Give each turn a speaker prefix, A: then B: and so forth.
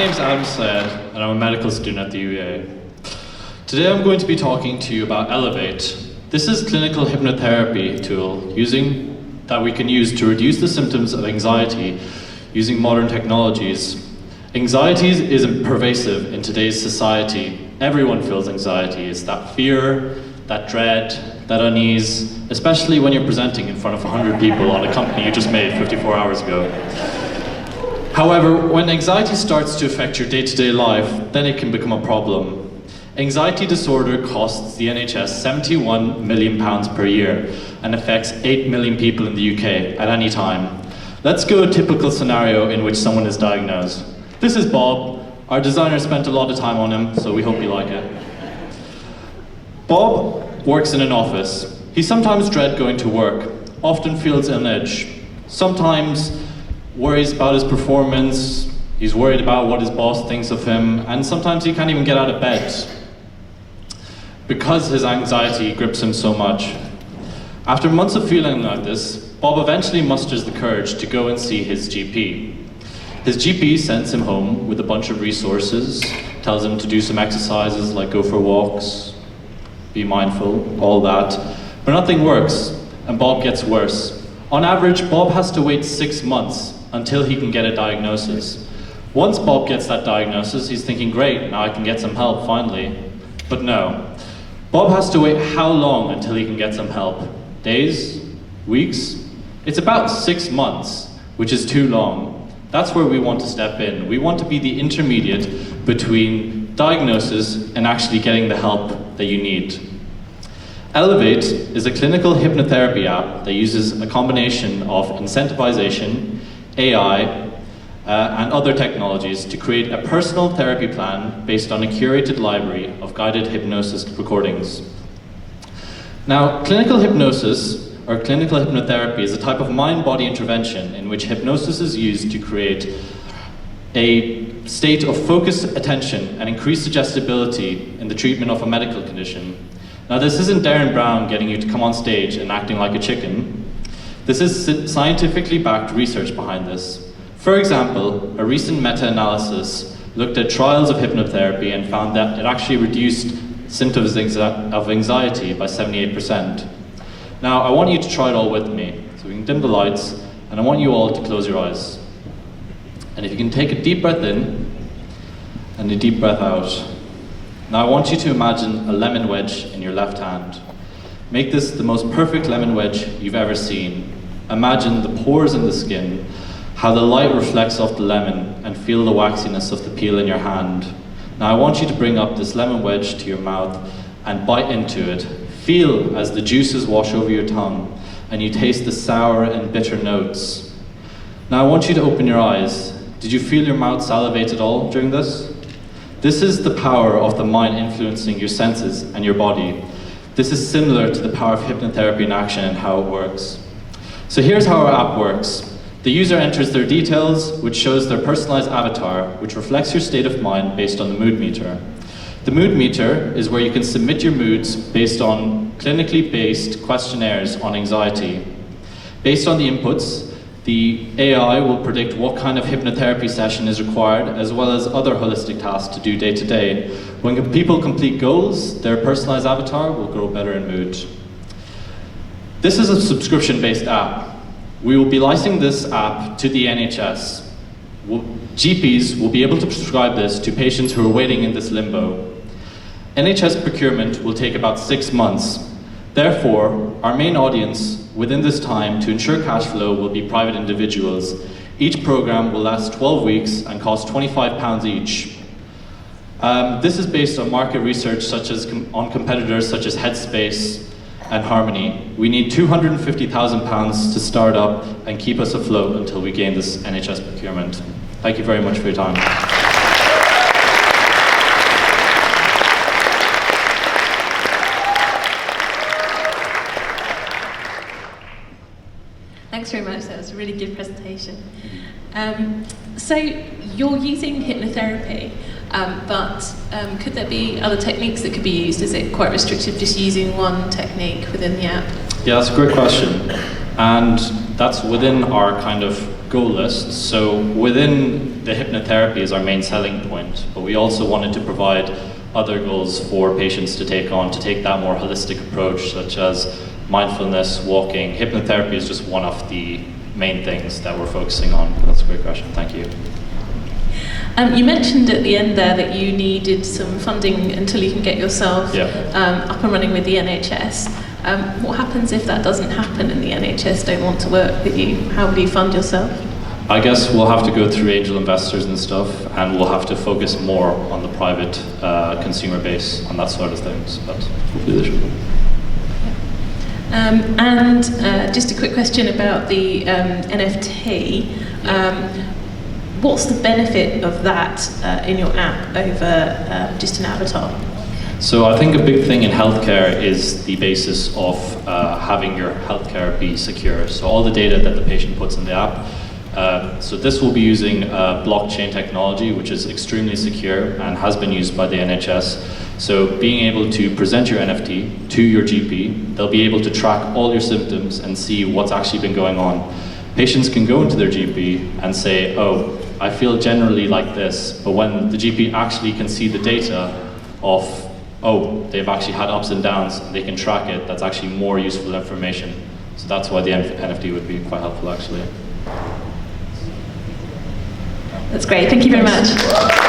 A: name's Adam Said, and I'm a medical student at the UEA. Today I'm going to be talking to you about Elevate. This is a clinical hypnotherapy tool that we can use to reduce the symptoms of anxiety using modern technologies. Anxiety is pervasive in today's society. Everyone feels anxiety. It's that fear, that dread, that unease, especially when you're presenting in front of 100 people on a company you just made 54 hours ago. However, when anxiety starts to affect your day-to-day life, then it can become a problem. Anxiety disorder costs the NHS £71 million per year and affects 8 million people in the UK at any time. Let's go a typical scenario in which someone is diagnosed. This is Bob. Our designer spent a lot of time on him, so we hope you like it. Bob works in an office. He sometimes dreads going to work, often feels on edge, sometimes worries about his performance, he's worried about what his boss thinks of him, and sometimes he can't even get out of bed because his anxiety grips him so much. After months of feeling like this, Bob eventually musters the courage to go and see his GP. His GP sends him home with a bunch of resources, tells him to do some exercises like go for walks, be mindful, all that, but nothing works, and Bob gets worse. On average, Bob has to wait 6 months until he can get a diagnosis. Once Bob gets that diagnosis, he's thinking, great, now I can get some help finally. But no. Bob has to wait how long until he can get some help? Days? Weeks? It's about 6 months, which is too long. That's where we want to step in. We want to be the intermediate between diagnosis and actually getting the help that you need. Elevate is a clinical hypnotherapy app that uses a combination of incentivization, AI, and other technologies to create a personal therapy plan based on a curated library of guided hypnosis recordings. Now, clinical hypnosis, or clinical hypnotherapy, is a type of mind-body intervention in which hypnosis is used to create a state of focused attention and increased suggestibility in the treatment of a medical condition. Now, this isn't Darren Brown getting you to come on stage and acting like a chicken. This is scientifically backed research behind this. For example, a recent meta-analysis looked at trials of hypnotherapy and found that it actually reduced symptoms of anxiety by 78%. Now, I want you to try it all with me. So we can dim the lights, and I want you all to close your eyes. And if you can take a deep breath in, and a deep breath out. Now I want you to imagine a lemon wedge in your left hand. Make this the most perfect lemon wedge you've ever seen. Imagine the pores in the skin, how the light reflects off the lemon, and feel the waxiness of the peel in your hand. Now I want you to bring up this lemon wedge to your mouth and bite into it. Feel as the juices wash over your tongue and you taste the sour and bitter notes. Now I want you to open your eyes. Did you feel your mouth salivate at all during this? This is the power of the mind influencing your senses and your body. This is similar to the power of hypnotherapy in action and how it works. So here's how our app works. The user enters their details, which shows their personalized avatar, which reflects your state of mind based on the mood meter. The mood meter is where you can submit your moods based on clinically based questionnaires on anxiety. Based on the inputs, the AI will predict what kind of hypnotherapy session is required, as well as other holistic tasks to do day to day. When people complete goals, their personalized avatar will grow better in mood. This is a subscription-based app. We will be licensing this app to the NHS. GPs will be able to prescribe this to patients who are waiting in this limbo. NHS procurement will take about 6 months. Therefore, our main audience within this time to ensure cash flow will be private individuals. Each program will last 12 weeks and cost £25 each. This is based on market research such as on competitors such as Headspace and Harmony. We need £250,000 to start up and keep us afloat until we gain this NHS procurement. Thank you very much for your time.
B: Thanks very much, that was a really good presentation. So you're using hypnotherapy, but could there be other techniques that could be used? Is it quite restrictive just using one technique within the app?
A: Yeah, that's a great question. And that's within our kind of goal list. So within the hypnotherapy is our main selling point, but we also wanted to provide other goals for patients to take on, to take that more holistic approach, such as mindfulness, walking. Hypnotherapy is just one of the main things that we're focusing on. That's a great question, thank you.
B: You mentioned at the end there that you needed some funding until you can get yourself up and running with the NHS. What happens if that doesn't happen and the NHS don't want to work with you? How will you fund yourself?
A: I guess we'll have to go through angel investors and stuff, and we'll have to focus more on the private consumer base on that sort of things, but hopefully they should.
B: And just a quick question about the NFT. What's the benefit of that in your app over just an avatar?
A: So I think a big thing in healthcare is the basis of having your healthcare be secure. So all the data that the patient puts in the app. So this will be using blockchain technology, which is extremely secure and has been used by the NHS. So being able to present your NFT to your GP, they'll be able to track all your symptoms and see what's actually been going on. Patients can go into their GP and say, oh, I feel generally like this, but when the GP actually can see the data of, oh, they've actually had ups and downs, they can track it, that's actually more useful information. So that's why the NFT would be quite helpful, actually.
B: That's great, thank you very much.